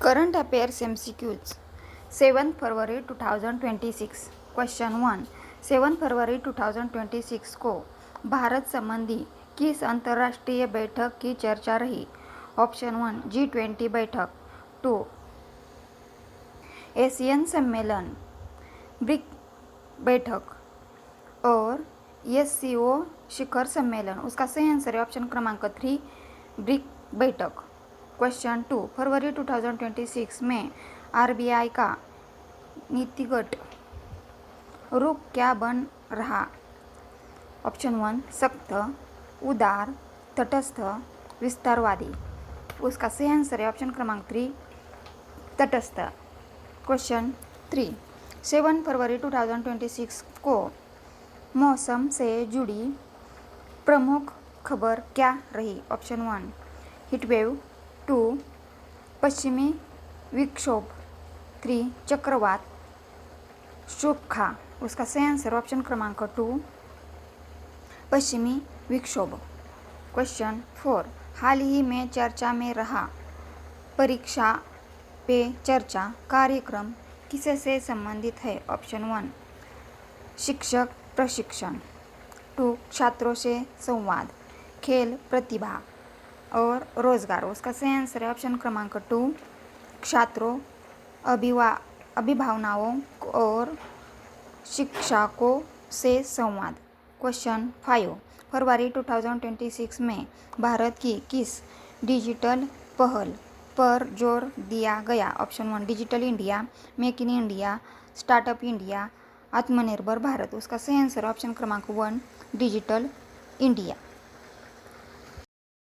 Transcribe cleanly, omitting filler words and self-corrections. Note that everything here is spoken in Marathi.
Current Affairs MCQs 7 February 2026 question 1 7 February 2026 को भारत संबंधी किस अंतर्राष्ट्रीय बैठक की चर्चा रही? ऑप्शन 1 G20 बैठक, 2 एशियन सम्मेलन, ब्रिक बैठक और SCO शिखर सम्मेलन। उसका सही आंसर है ऑप्शन क्रमांक 3 ब्रिक बैठक। क्वेश्चन 2 फरवरी 2026 में RBI का नीतिगत रुख क्या बन रहा? ऑप्शन 1 सख्त, उदार, तटस्थ, विस्तारवादी। उसका सही आंसर है ऑप्शन क्रमांक 3 तटस्थ। क्वेश्चन 3 7 फरवरी 2026 को मौसम से जुड़ी प्रमुख खबर क्या रही? ऑप्शन 1 हीटवेव, 2 पश्चिमी विक्षोभ, 3 चक्रवात, सूखा। उसका सही आंसर ऑप्शन क्रमांक 2 पश्चिमी विक्षोभ। क्वेश्चन 4 हाल ही में चर्चा में रहा परीक्षा पे चर्चा कार्यक्रम किससे संबंधित है? ऑप्शन 1 शिक्षक प्रशिक्षण, 2 छात्रों से संवाद, खेल प्रतिभा और रोजगार। उसका सही आंसर है ऑप्शन क्रमांक 2 छात्रों, अभिभावनाओं और शिक्षकों से संवाद। क्वेश्चन 5 फरवरी 2026 में भारत की किस डिजिटल पहल पर जोर दिया गया? Option 1 digital India, make in India, startup India, आत्मनिर्भर भारत। उसका सही आंसर ऑप्शन क्रमांक 1 डिजिटल इंडिया।